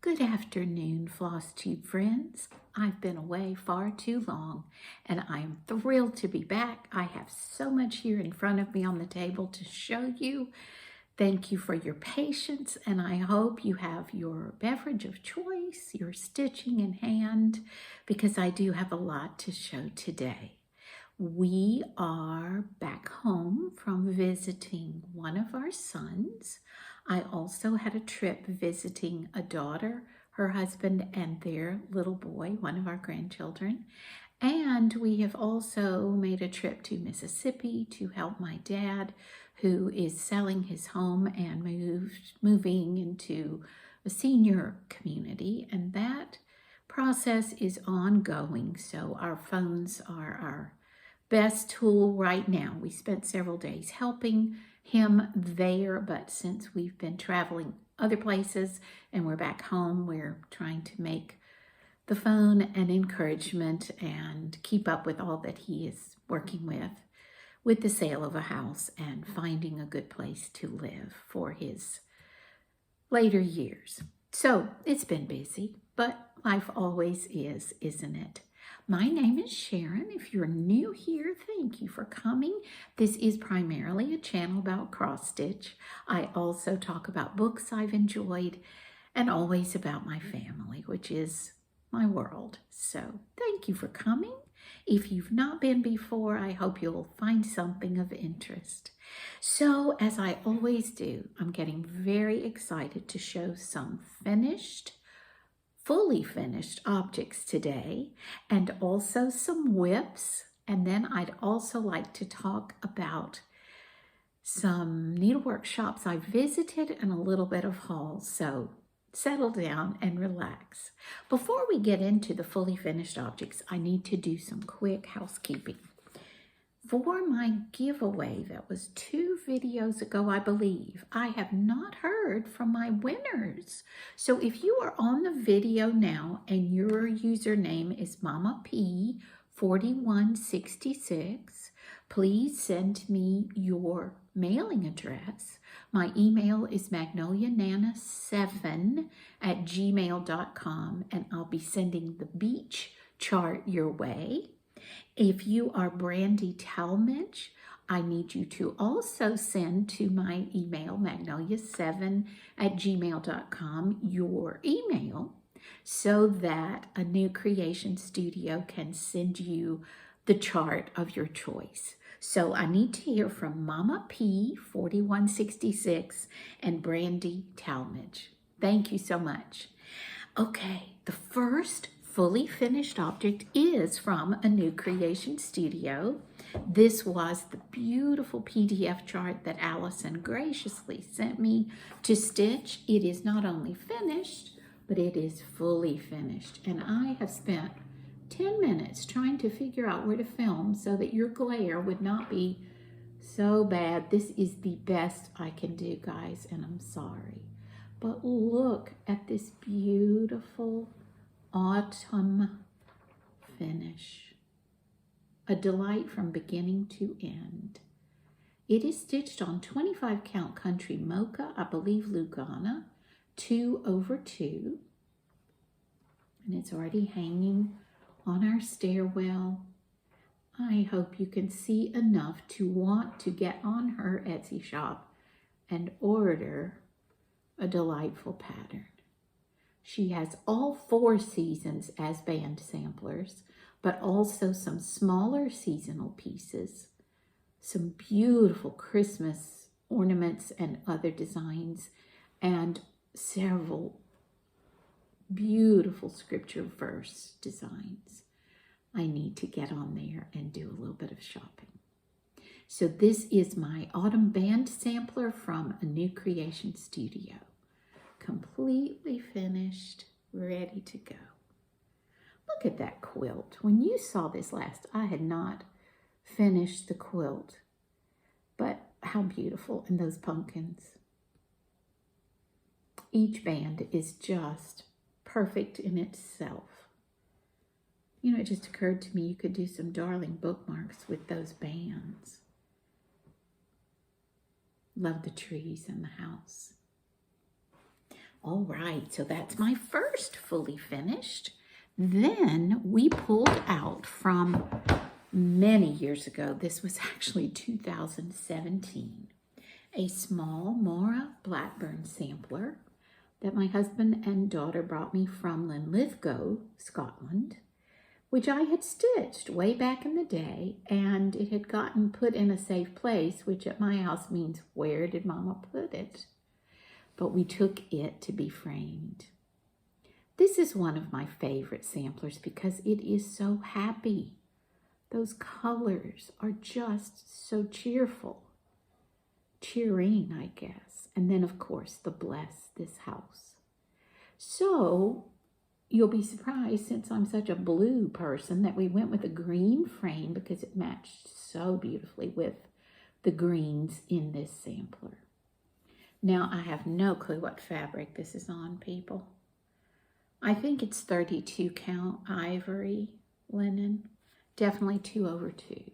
Good afternoon, Flosstube friends. I've been away far too long, and I am thrilled to be back. I have so much here in front of me on the table to show you. Thank you for your patience, and I hope you have your beverage of choice, your stitching in hand, because I do have a lot to show today. We are back home from visiting one of our sons. I also had a trip visiting a daughter, her husband, and their little boy, one of our grandchildren. And we have also made a trip to Mississippi to help my dad, who is selling his home and moving into a senior community. And that process is ongoing. So our phones are our best tool right now. We spent several days helping him there, but since we've been traveling other places and we're back home, we're trying to make the phone an encouragement and keep up with all that he is working with the sale of a house and finding a good place to live for his later years. So it's been busy, but life always is, isn't it? My name is Sharon. If you're new here, thank you for coming. This is primarily a channel about cross stitch. I also talk about books I've enjoyed and always about my family, which is my world. So thank you for coming. If you've not been before, I hope you'll find something of interest. So as I always do, I'm getting very excited to show some fully finished objects today, and also some whips. And then I'd also like to talk about some needlework shops I visited and a little bit of hauls. So settle down and relax. Before we get into the fully finished objects, I need to do some quick housekeeping. For my giveaway that was 2 videos ago, I believe, I have not heard from my winners. So if you are on the video now and your username is Mama P 4166, please send me your mailing address. My email is magnolianana7@gmail.com, and I'll be sending the beach chart your way. If you are Brandy Talmadge, I need you to also send to my email, magnolia7@gmail.com, your email so that a new creation studio can send you the chart of your choice. So I need to hear from Mama P 4166 and Brandy Talmadge. Thank you so much. Okay, the first fully finished object is from a new creation studio. This was the beautiful PDF chart that Allison graciously sent me to stitch. It is not only finished, but it is fully finished. And I have spent 10 minutes trying to figure out where to film so that your glare would not be so bad. This is the best I can do, guys, and I'm sorry. But look at this beautiful autumn finish. A delight from beginning to end. It is stitched on 25 count country Mocha, I believe Lugana, 2/2. And it's already hanging on our stairwell. I hope you can see enough to want to get on her Etsy shop and order a delightful pattern. She has all 4 seasons as band samplers, but also some smaller seasonal pieces, some beautiful Christmas ornaments and other designs, and several beautiful scripture verse designs. I need to get on there and do a little bit of shopping. So this is my autumn band sampler from a new creation studio. Completely finished, ready to go. Look at that quilt. When you saw this last, I had not finished the quilt, but how beautiful. And those pumpkins. Each band is just perfect in itself. You know, it just occurred to me you could do some darling bookmarks with those bands. Love the trees and the house. All right, so that's my first fully finished. Then we pulled out from many years ago, this was actually 2017, a small Mora Blackburn sampler that my husband and daughter brought me from Linlithgow, Scotland, which I had stitched way back in the day, and it had gotten put in a safe place, which at my house means, where did Mama put it? But we took it to be framed. This is one of my favorite samplers because it is so happy. Those colors are just so cheerful. Cheering, I guess. And then, of course, the bless this house. So, you'll be surprised, since I'm such a blue person, that we went with a green frame because it matched so beautifully with the greens in this sampler. Now, I have no clue what fabric this is on, people. I think it's 32 count ivory linen. Definitely 2/2.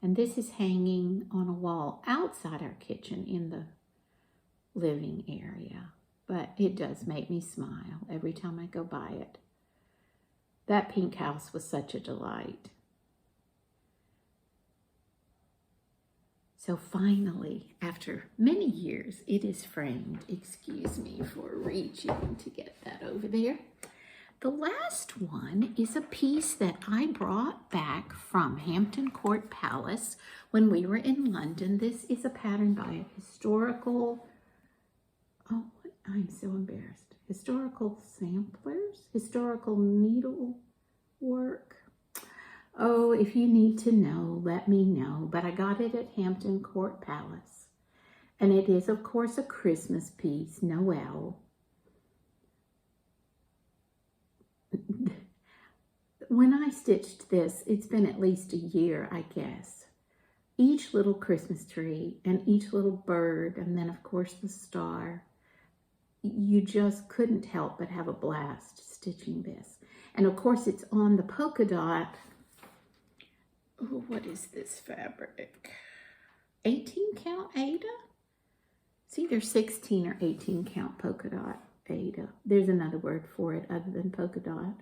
And this is hanging on a wall outside our kitchen in the living area. But it does make me smile every time I go by it. That pink house was such a delight. So finally, after many years, it is framed. Excuse me for reaching to get that over there. The last one is a piece that I brought back from Hampton Court Palace when we were in London. This is a pattern by historical, I'm so embarrassed. Historical samplers, historical needlework. Oh, if you need to know, let me know. But I got it at Hampton Court Palace. And it is, of course, a Christmas piece, Noel. When I stitched this, it's been at least a year, I guess. Each little Christmas tree and each little bird, and then, of course, the star. You just couldn't help but have a blast stitching this. And, of course, it's on the polka dot. Oh, what is this fabric? 18 count Ada? It's either 16 or 18 count polka dot Ada. There's another word for it other than polka dot.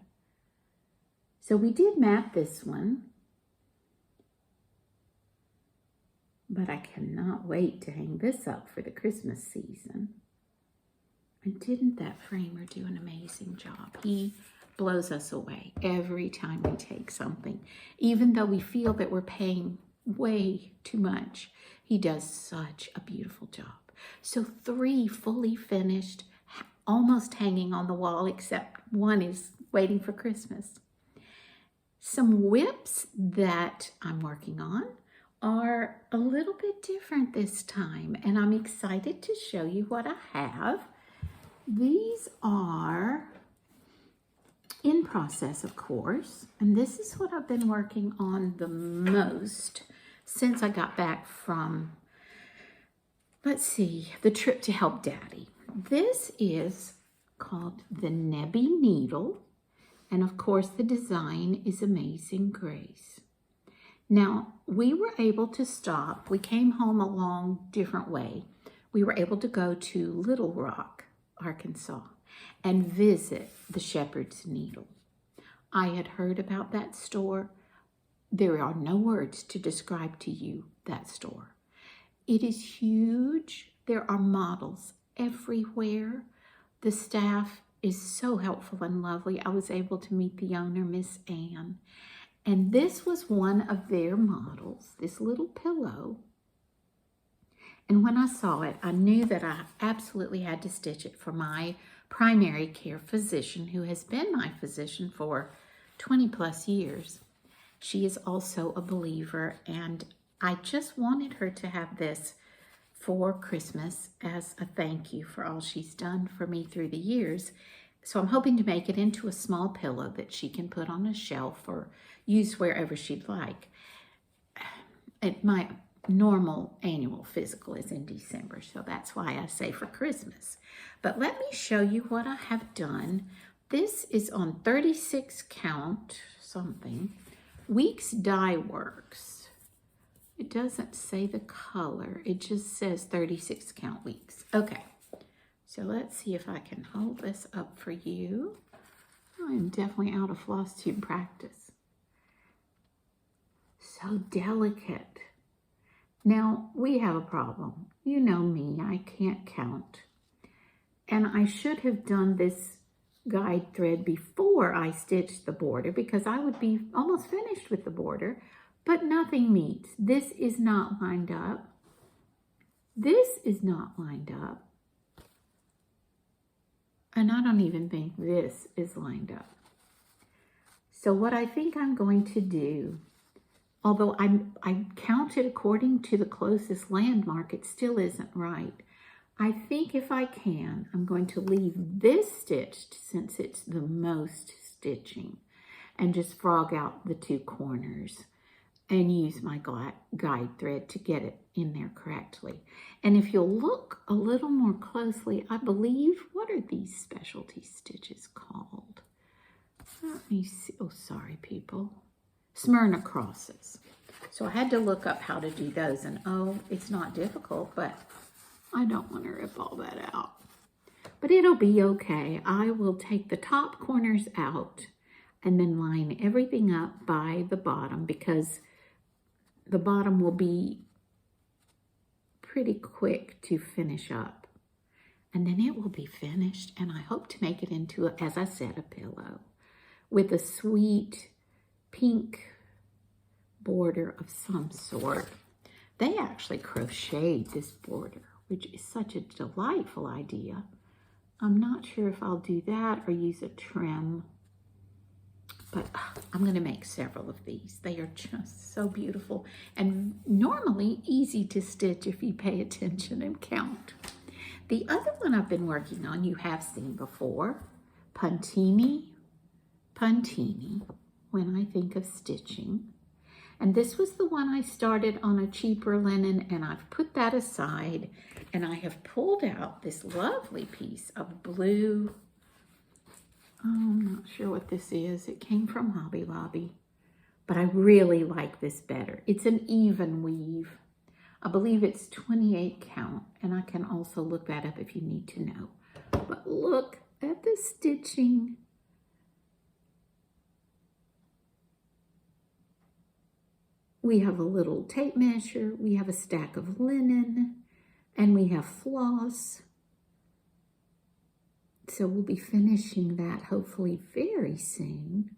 So we did map this one. But I cannot wait to hang this up for the Christmas season. And didn't that framer do an amazing job? He blows us away every time we take something. Even though we feel that we're paying way too much, he does such a beautiful job. So 3 fully finished, almost hanging on the wall, except one is waiting for Christmas. Some whips that I'm working on are a little bit different this time, and I'm excited to show you what I have. These are in process, of course, and this is what I've been working on the most since I got back from, let's see, the trip to help Daddy. This is called the Nebby Needle, and of course the design is Amazing Grace. Now, we were able to stop. We came home a long, different way. We were able to go to Little Rock, Arkansas, and visit the Shepherd's Needle. I had heard about that store. There are no words to describe to you that store. It is huge. There are models everywhere. The staff is so helpful and lovely. I was able to meet the owner, Miss Ann. And this was one of their models, this little pillow. And when I saw it, I knew that I absolutely had to stitch it for my primary care physician, who has been my physician for 20 plus years. She is also a believer, and I just wanted her to have this for Christmas as a thank you for all she's done for me through the years. So I'm hoping to make it into a small pillow that she can put on a shelf or use wherever she'd like. And my normal annual physical is in December, so that's why I say for Christmas. But let me show you what I have done. This is on 36 count something, Weeks Dye Works. It doesn't say the color. It just says 36 count weeks. Okay, so let's see if I can hold this up for you. I'm definitely out of Flosstube practice. So delicate. Now, we have a problem. You know me, I can't count. And I should have done this guide thread before I stitched the border because I would be almost finished with the border, but nothing meets. This is not lined up. This is not lined up. And I don't even think this is lined up. So what I think I'm going to do, although I counted according to the closest landmark, it still isn't right. I think if I can, I'm going to leave this stitched since it's the most stitching and just frog out the two corners and use my guide thread to get it in there correctly. And if you'll look a little more closely, I believe, what are these specialty stitches called? Let me see. Oh, sorry, people. Smyrna crosses. So I had to look up how to do those, and oh, it's not difficult, but I don't want to rip all that out. But it'll be okay. I will take the top corners out and then line everything up by the bottom because the bottom will be pretty quick to finish up. And then it will be finished, and I hope to make it into, as I said, a pillow with a sweet pink border of some sort. They actually crocheted this border, which is such a delightful idea. I'm not sure if I'll do that or use a trim, but I'm going to make several of these. They are just so beautiful and normally easy to stitch if you pay attention and count. The other one I've been working on, you have seen before, Puntini Puntini, when I think of stitching. And this was the one I started on a cheaper linen, and I've put that aside, and I have pulled out this lovely piece of blue. Oh, I'm not sure what this is. It came from Hobby Lobby, but I really like this better. It's an even weave. I believe it's 28 count, and I can also look that up if you need to know. But look at the stitching. We have a little tape measure, we have a stack of linen, and we have floss. So we'll be finishing that hopefully very soon.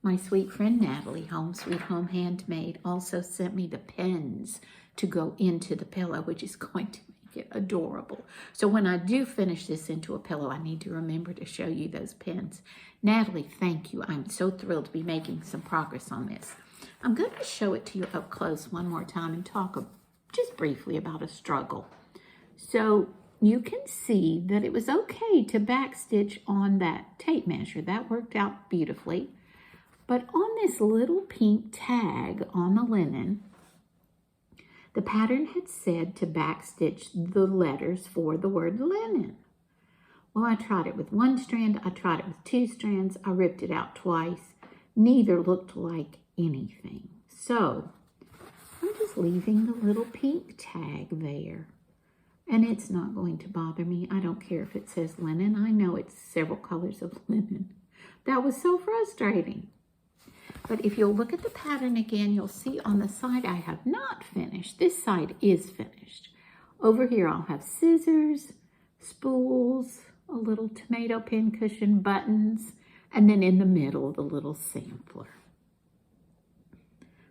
My sweet friend Natalie, Home Sweet Home Handmade, also sent me the pins to go into the pillow, which is going to make it adorable. So when I do finish this into a pillow, I need to remember to show you those pins. Natalie, thank you. I'm so thrilled to be making some progress on this. I'm going to show it to you up close one more time and talk just briefly about a struggle. So you can see that it was okay to backstitch on that tape measure. That worked out beautifully. But on this little pink tag on the linen, the pattern had said to backstitch the letters for the word linen. Well, I tried it with one strand. I tried it with two strands. I ripped it out twice. Neither looked like anything. So I'm just leaving the little pink tag there, and it's not going to bother me. I don't care if it says linen. I know it's several colors of linen. That was so frustrating. But if you'll look at the pattern again, you'll see on the side I have not finished. This side is finished. Over here I'll have scissors, spools, a little tomato pin cushion, buttons, and then in the middle the little sampler.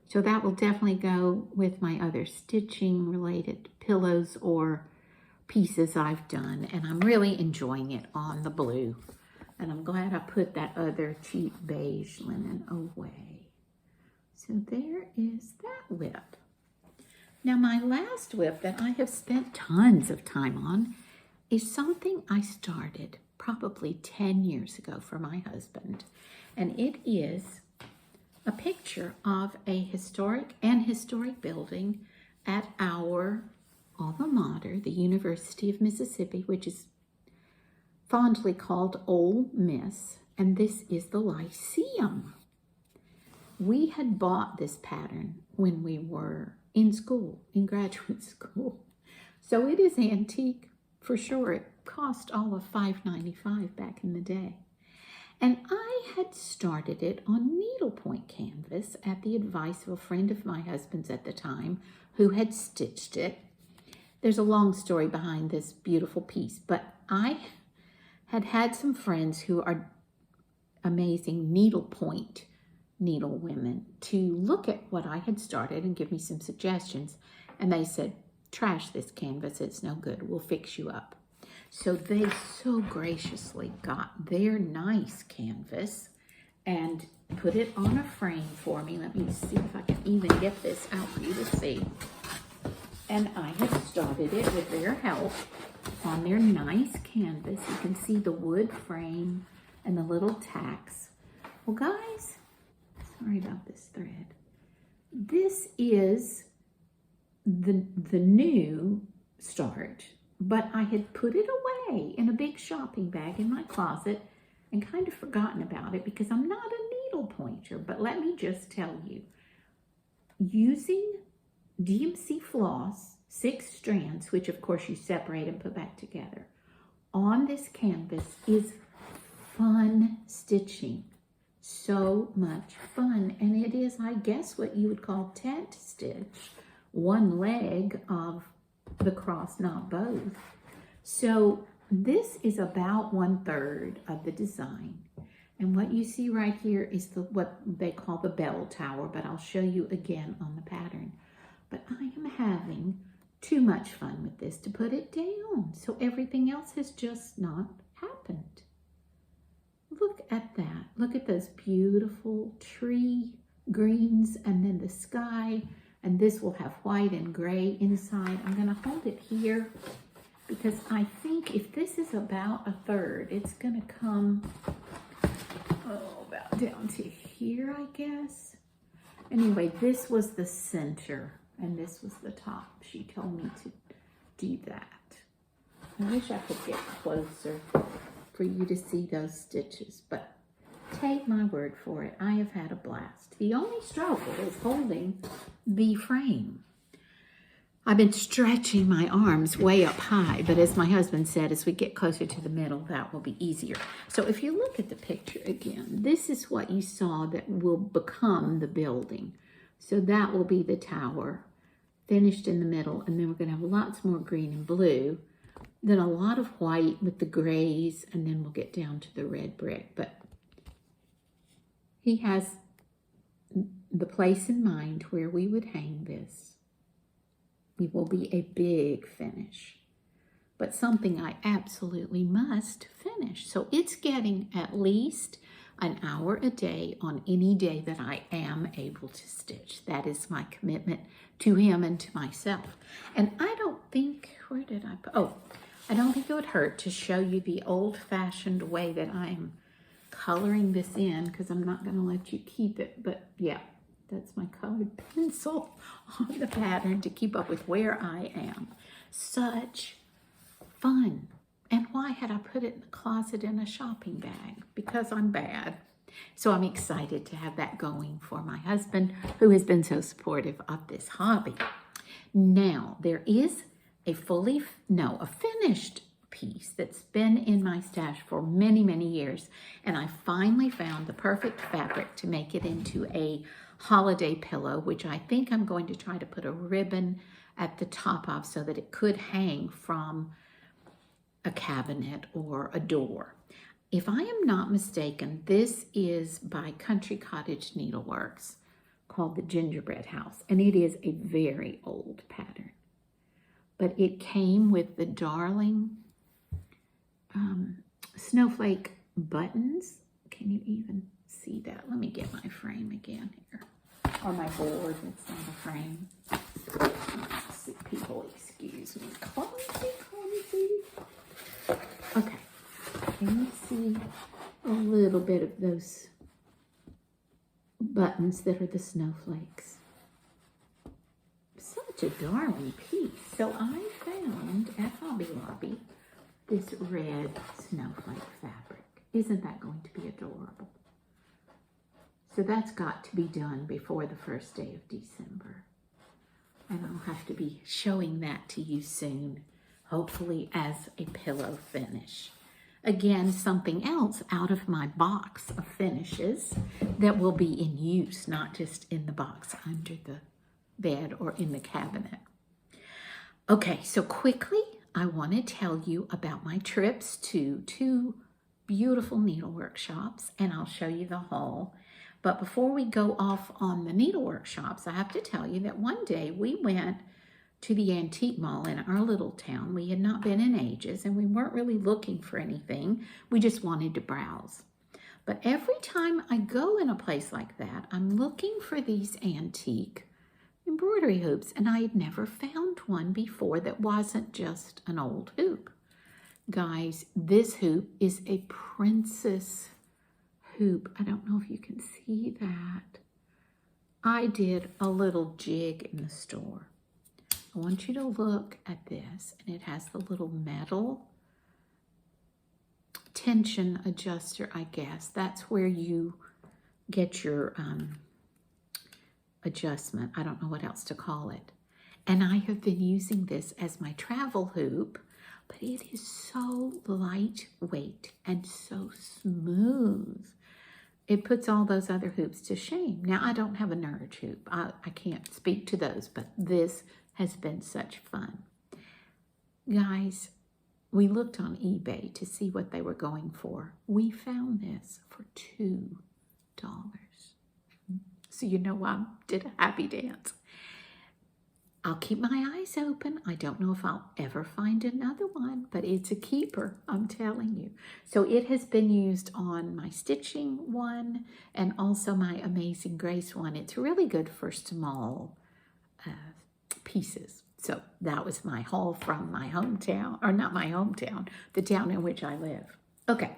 So that will definitely go with my other stitching related pillows or pieces I've done. And I'm really enjoying it on the blue. And I'm glad I put that other cheap beige linen away. So there is that whip. Now my last whip that I have spent tons of time on is something I started probably 10 years ago for my husband. And it is a picture of a historic building at our alma mater, the University of Mississippi, which is fondly called Ole Miss, and this is the Lyceum. We had bought this pattern when we were in school, in graduate school. So it is antique for sure. It cost all of $5.95 back in the day. And I had started it on needlepoint canvas at the advice of a friend of my husband's at the time who had stitched it. There's a long story behind this beautiful piece, but I had some friends who are amazing needlepoint needle women to look at what I had started and give me some suggestions. And they said, trash this canvas, it's no good, we'll fix you up. So they so graciously got their nice canvas and put it on a frame for me. Let me see if I can even get this out for you to see. And I had started it with their help on their nice canvas. You can see the wood frame and the little tacks. Well, guys, sorry about this thread. This is the new start, but I had put it away in a big shopping bag in my closet and kind of forgotten about it because I'm not a needle pointer. But let me just tell you, using DMC floss, 6 strands, which of course you separate and put back together, on this canvas is fun stitching. So much fun. And it is, I guess, what you would call tent stitch, one leg of the cross, not both. So this is about 1/3 of the design. And what you see right here is what they call the bell tower, but I'll show you again on the pattern. But I am having too much fun with this to put it down. So everything else has just not happened. Look at that. Look at those beautiful tree greens and then the sky. And this will have white and gray inside. I'm going to hold it here because I think if this is about 1/3, it's going to come about down to here, I guess. Anyway, this was the center and this was the top. She told me to do that. I wish I could get closer for you to see those stitches, but take my word for it, I have had a blast. The only struggle is holding the frame. I've been stretching my arms way up high, but as my husband said, as we get closer to the middle, that will be easier. So if you look at the picture again, this is what you saw that will become the building. So that will be the tower, finished in the middle, and then we're going to have lots more green and blue, then a lot of white with the grays, and then we'll get down to the red brick. But he has the place in mind where we would hang this. It will be a big finish, but something I absolutely must finish. So it's getting at least an hour a day on any day that I am able to stitch. That is my commitment to him and to myself. And I don't think, where did I put, oh, I don't think it would hurt to show you the old-fashioned way that I'm coloring this in, because I'm not going to let you keep it, but yeah, that's my colored pencil on the pattern to keep up with where I am. Such fun. And why had I put it in the closet in a shopping bag? Because I'm bad. So I'm excited to have that going for my husband, who has been so supportive of this hobby. Now, there is a finished piece that's been in my stash for many, many years. And I finally found the perfect fabric to make it into a holiday pillow, which I think I'm going to try to put a ribbon at the top of so that it could hang from a cabinet or a door. If I am not mistaken, this is by Country Cottage Needleworks, called the Gingerbread House, and it is a very old pattern. But it came with the darling snowflake buttons. Can you even see that? Let me get my frame again here. Or my board, it's not a frame. Let's see, people, excuse me. Clumsy. Okay, can you see a little bit of those buttons that are the snowflakes? Such a darling piece. So I found at Hobby Lobby this red snowflake fabric. Isn't that going to be adorable? So that's got to be done before the first day of December. And I'll have to be showing that to you soon, hopefully as a pillow finish. Again, something else out of my box of finishes that will be in use, not just in the box under the bed or in the cabinet. Okay, so quickly, I want to tell you about my trips to 2 beautiful needlework shops, and I'll show you the haul. But before we go off on the needlework shops, I have to tell you that one day we went to the antique mall in our little town. We had not been in ages, and we weren't really looking for anything. We just wanted to browse. But every time I go in a place like that, I'm looking for these antique embroidery hoops, and I had never found one before that wasn't just an old hoop. Guys, this hoop is a princess hoop. I don't know if you can see that. I did a little jig in the store. I want you to look at this, and it has the little metal tension adjuster, I guess. That's where you get your adjustment. I don't know what else to call it. And I have been using this as my travel hoop, but it is so lightweight and so smooth. It puts all those other hoops to shame. Now, I don't have a Nurge hoop. I can't speak to those, but this has been such fun. Guys, we looked on eBay to see what they were going for. We found this for $2. So you know I did a happy dance. I'll keep my eyes open. I don't know if I'll ever find another one, but it's a keeper, I'm telling you. So it has been used on my stitching one and also my Amazing Grace one. It's really good for small pieces. So that was my haul from my hometown, or not my hometown, the town in which I live. Okay.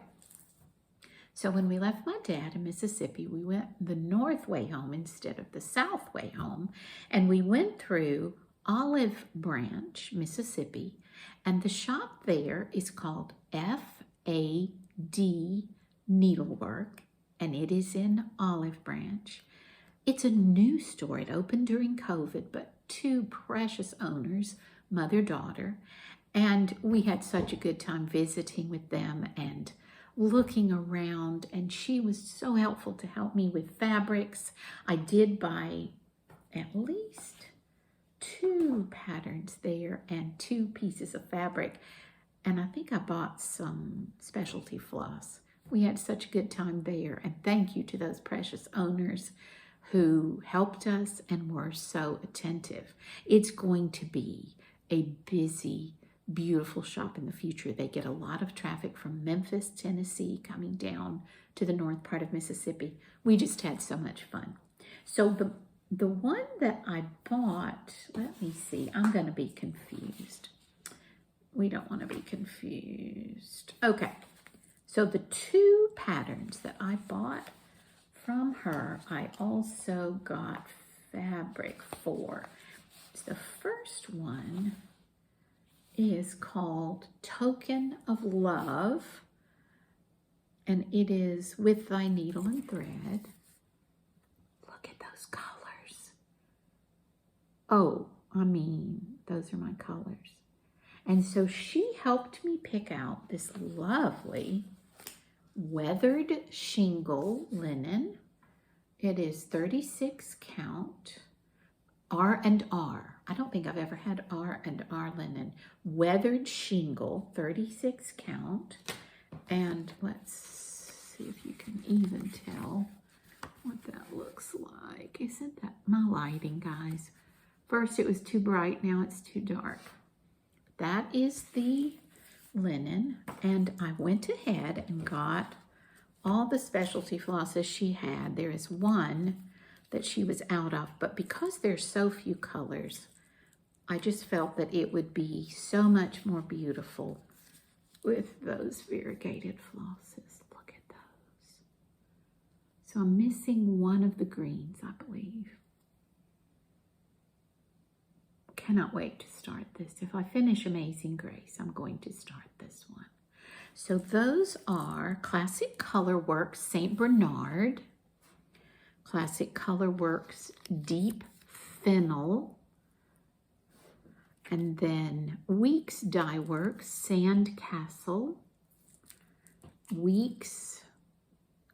So when we left my dad in Mississippi, we went the north way home instead of the south way home. And we went through Olive Branch, Mississippi. And the shop there is called FAD Needlework. And it is in Olive Branch. It's a new store. It opened during COVID, but 2 precious owners, mother-daughter. And we had such a good time visiting with them and looking around, and she was so helpful to help me with fabrics. I did buy at least 2 patterns there and 2 pieces of fabric, and I think I bought some specialty floss. We had such a good time there, and thank you to those precious owners who helped us and were so attentive. It's going to be a busy, beautiful shop in the future. They get a lot of traffic from Memphis, Tennessee, coming down to the north part of Mississippi. We just had so much fun. So the one that I bought, let me see, I'm going to be confused. We don't want to be confused. Okay, so the 2 patterns that I bought from her, I also got fabric for. So the first one is called Token of Love, and it is With Thy Needle and Thread. Look at those colors. Oh, I mean, those are my colors. And so she helped me pick out this lovely weathered shingle linen. It is 36 count. R&R. I don't think I've ever had R&R linen. Weathered shingle, 36 count. And let's see if you can even tell what that looks like. Isn't that my lighting, guys? First it was too bright, now it's too dark. That is the linen, and I went ahead and got all the specialty flosses she had. There is one that she was out of, but because there's so few colors, I just felt that it would be so much more beautiful with those variegated flosses. Look at those. So I'm missing one of the greens, I believe. Cannot wait to start this. If I finish Amazing Grace, I'm going to start this one. So those are Classic Colorworks St. Bernard, Classic Colorworks Deep Fennel, And then Weeks Dye Works, Sand Castle. Weeks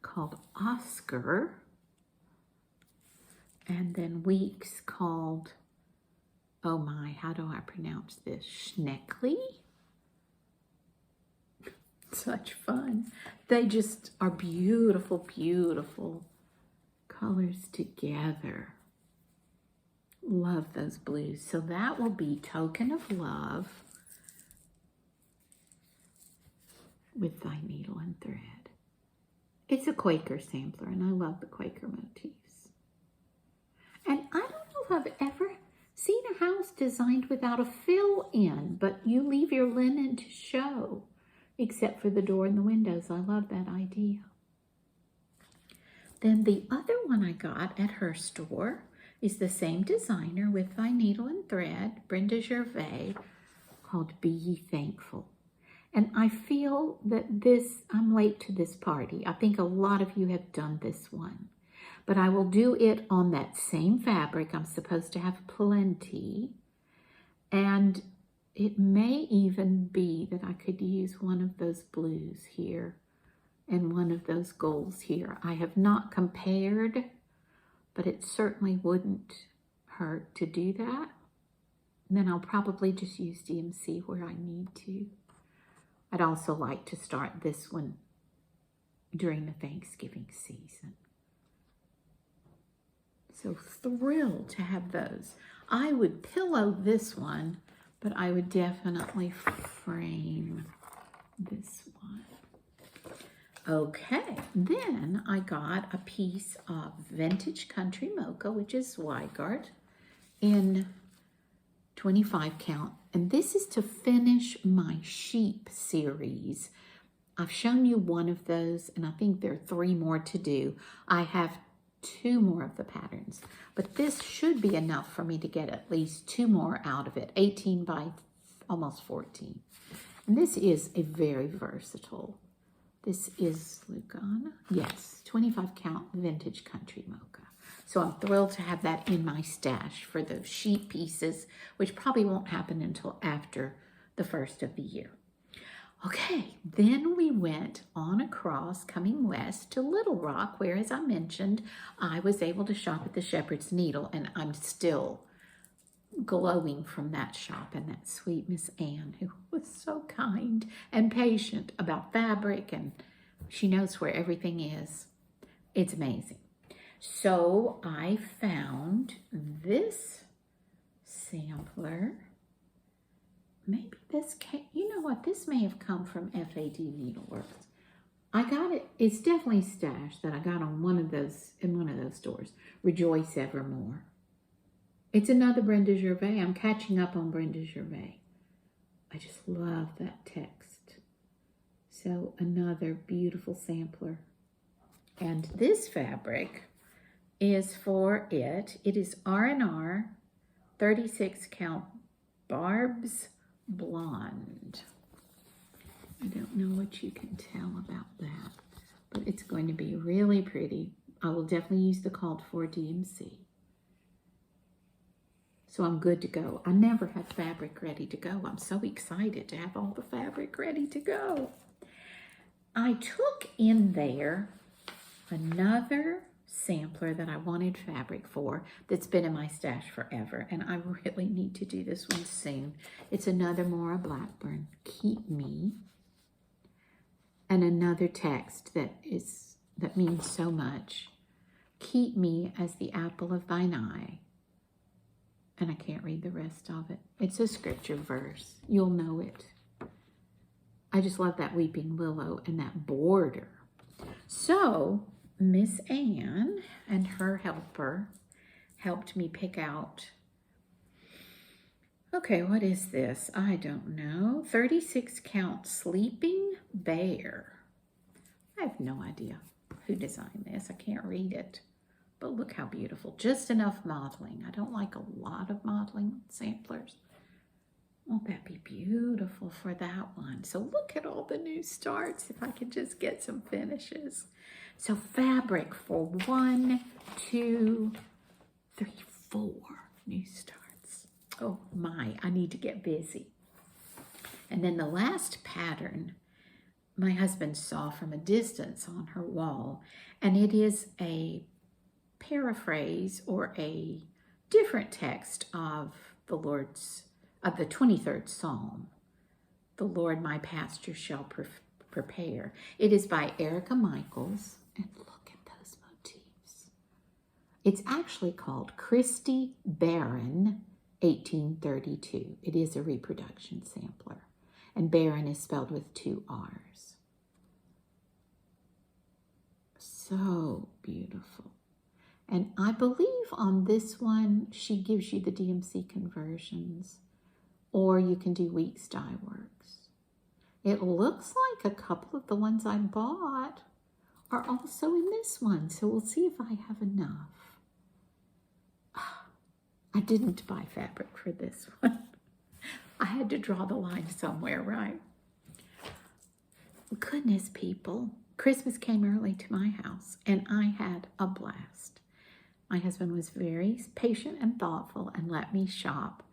called Oscar. And then Weeks called, oh my, how do I pronounce this? Schneckley? Such fun. They just are beautiful, beautiful colors together. Love those blues. So that will be Token of Love with Thy Needle and Thread. It's a Quaker sampler, and I love the Quaker motifs. And I don't know if I've ever seen a house designed without a fill-in, but you leave your linen to show, except for the door and the windows. I love that idea. Then the other one I got at her store is the same designer with Thy Needle and Thread, Brenda Gervais, called Be Ye Thankful. And I feel that I'm late to this party. I think a lot of you have done this one. But I will do it on that same fabric. I'm supposed to have plenty. And it may even be that I could use one of those blues here and one of those golds here. I have not compared, but it certainly wouldn't hurt to do that. And then I'll probably just use DMC where I need to. I'd also like to start this one during the Thanksgiving season. So thrilled to have those. I would pillow this one, but I would definitely frame this one. Okay, then I got a piece of Vintage Country Mocha, which is Zweigart, in 25 count. And this is to finish my sheep series. I've shown you one of those, and I think there are 3 more to do. I have 2 more of the patterns, but this should be enough for me to get at least 2 more out of it, 18 by almost 14. And this is a very versatile. This is Lugana. Yes, 25 count Vintage Country Mocha. So I'm thrilled to have that in my stash for those sheep pieces, which probably won't happen until after the first of the year. Okay, then we went on across, coming west to Little Rock, where, as I mentioned, I was able to shop at the Shepherd's Needle, and I'm still glowing from that shop and that sweet Miss Anne, who was so kind and patient about fabric, and she knows where everything is. It's amazing. So I found this sampler. Maybe this came, you know what, this may have come from FAD Needleworks. I got it, it's definitely stashed that I got on one of those, in one of those stores. Rejoice Evermore. It's another Brenda Gervais. I'm catching up on Brenda Gervais. I just love that text. So another beautiful sampler. And this fabric is for it. It is R&R 36 count Barb's Blonde. I don't know what you can tell about that, but it's going to be really pretty. I will definitely use the called for DMC. So I'm good to go. I never have fabric ready to go. I'm so excited to have all the fabric ready to go. I took in there another sampler that I wanted fabric for that's been in my stash forever, and I really need to do this one soon. It's another Mora Blackburn, Keep Me, and another text that means so much. Keep me as the apple of thine eye. And I can't read the rest of it. It's a scripture verse. You'll know it. I just love that weeping willow and that border. So Miss Anne and her helper helped me pick out, okay, what is this? I don't know. 36 count Sleeping Bear. I have no idea who designed this. I can't read it. But look how beautiful. Just enough modeling. I don't like a lot of modeling samplers. Won't that be beautiful for that one? So look at all the new starts. If I could just get some finishes. So fabric for 1, 2, 3, 4 new starts. Oh my, I need to get busy. And then the last pattern my husband saw from a distance on her wall, and it is a paraphrase or a different text of the 23rd Psalm. The Lord my pasture shall prepare. It is by Erica Michaels, and look at those motifs. It's actually called Christy Baron, 1832. It is a reproduction sampler, and Barron is spelled with 2 R's. So beautiful. And I believe on this one, she gives you the DMC conversions, or you can do Weeks Dye Works. It looks like a couple of the ones I bought are also in this one, so we'll see if I have enough. I didn't buy fabric for this one. I had to draw the line somewhere, right? Goodness, people. Christmas came early to my house, and I had a blast. My husband was very patient and thoughtful and let me shop.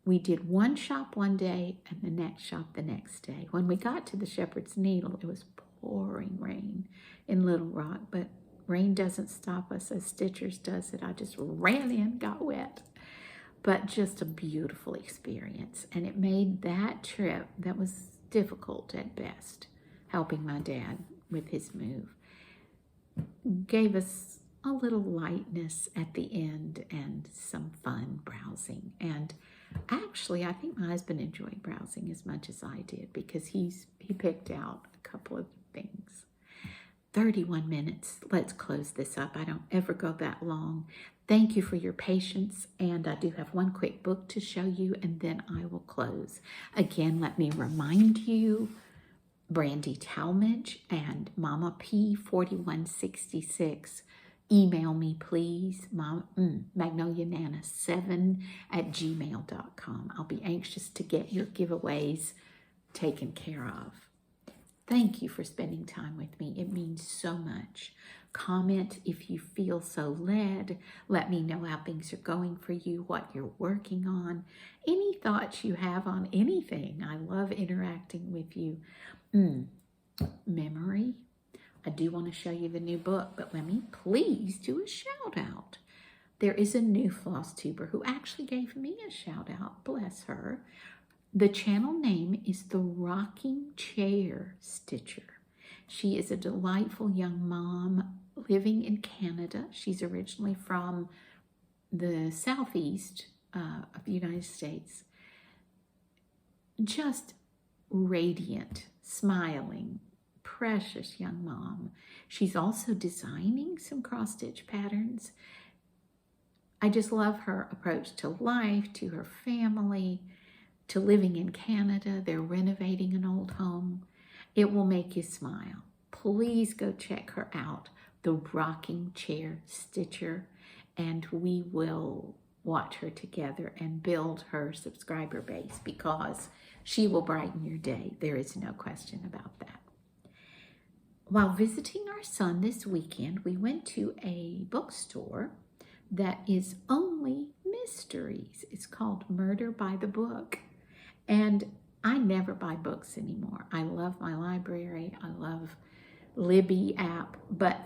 We did one shop one day and the next shop the next day. When we got to the Shepherd's Needle, it was pouring rain in Little Rock, but rain doesn't stop us as Stitchers does it. I just ran in, got wet. But just a beautiful experience. And it made that trip that was difficult at best, helping my dad with his move, gave us a little lightness at the end and some fun browsing. And actually, I think my husband enjoyed browsing as much as I did because he picked out a couple of things. 31 minutes. Let's close this up. I don't ever go that long. Thank you for your patience, and I do have one quick book to show you, and then I will close. Again, let me remind you, Brandy Talmadge and Mama P4166. Email me, please, magnolianana7@gmail.com. I'll be anxious to get your giveaways taken care of. Thank you for spending time with me. It means so much. Comment if you feel so led. Let me know how things are going for you, what you're working on, any thoughts you have on anything. I love interacting with you. Memory. I do want to show you the new book, but let me please do a shout out. There is a new Flosstuber who actually gave me a shout out. Bless her. The channel name is The Rocking Chair Stitcher. She is a delightful young mom living in Canada. She's originally from the southeast of the United States. Just radiant, smiling, precious young mom. She's also designing some cross-stitch patterns. I just love her approach to life, to her family, to living in Canada. They're renovating an old home. It will make you smile. Please go check her out, The Rocking Chair Stitcher, and we will watch her together and build her subscriber base because she will brighten your day. There is no question about that. While visiting our son this weekend, we went to a bookstore that is only mysteries. It's called Murder by the Book. And I never buy books anymore. I love my library. I love Libby app, but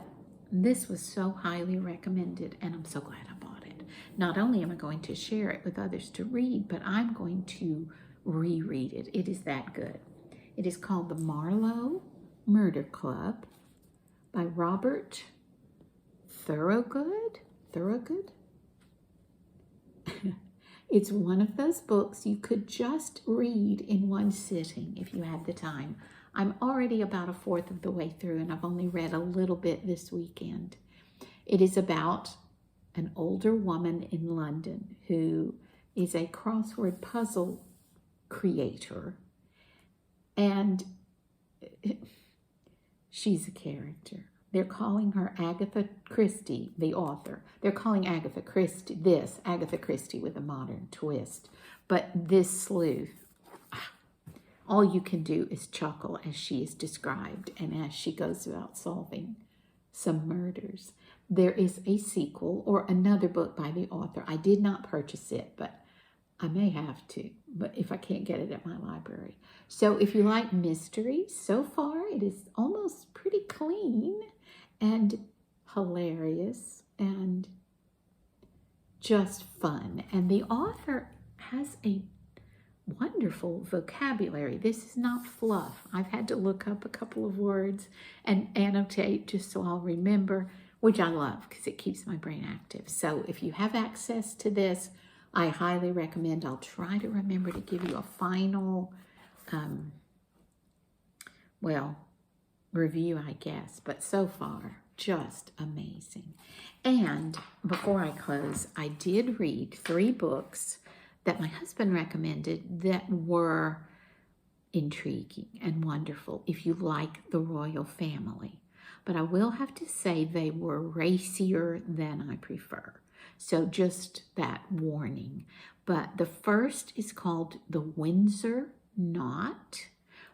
this was so highly recommended and I'm so glad I bought it. Not only am I going to share it with others to read, but I'm going to reread it. It is that good. It is called The Marlow Murder Club by Robert Thorogood. It's one of those books you could just read in one sitting if you had the time. I'm already about a fourth of the way through and I've only read a little bit this weekend. It is about an older woman in London who is a crossword puzzle creator, and she's a character. They're calling her Agatha Christie, the author. They're calling Agatha Christie with a modern twist. But this sleuth, all you can do is chuckle as she is described and as she goes about solving some murders. There is a sequel or another book by the author. I did not purchase it, but I may have to, but if I can't get it at my library. So if you like mysteries, so far it is almost pretty clean and hilarious and just fun. And the author has a wonderful vocabulary. This is not fluff. I've had to look up a couple of words and annotate just so I'll remember, which I love because it keeps my brain active. So if you have access to this, I highly recommend. I'll try to remember to give you a final, review, I guess. But so far, just amazing. And before I close, I did read 3 books that my husband recommended that were intriguing and wonderful if you like the royal family. But I will have to say they were racier than I prefer. So just that warning. But the first is called The Windsor Knot.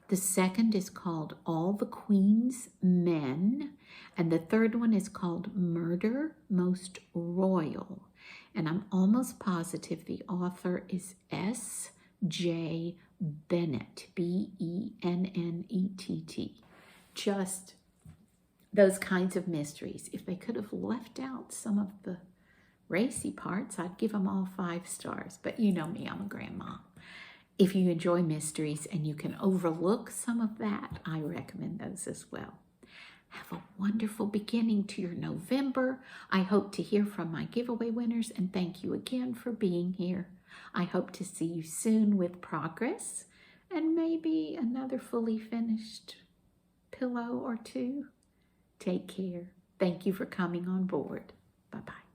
The second is called All the Queen's Men. And the third one is called Murder Most Royal. And I'm almost positive the author is S.J. Bennett, B-E-N-N-E-T-T. Just those kinds of mysteries. If they could have left out some of the racy parts, I'd give them all 5 stars. But you know me, I'm a grandma. If you enjoy mysteries and you can overlook some of that, I recommend those as well. Have a wonderful beginning to your November. I hope to hear from my giveaway winners, and thank you again for being here. I hope to see you soon with progress and maybe another fully finished pillow or 2. Take care. Thank you for coming on board. Bye-bye.